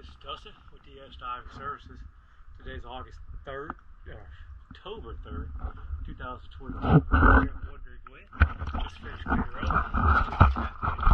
This is Dustin with DS Diving Services. Today's August 3rd, October 3rd, 2022. We're at Woodridge Way. Just finished clear up.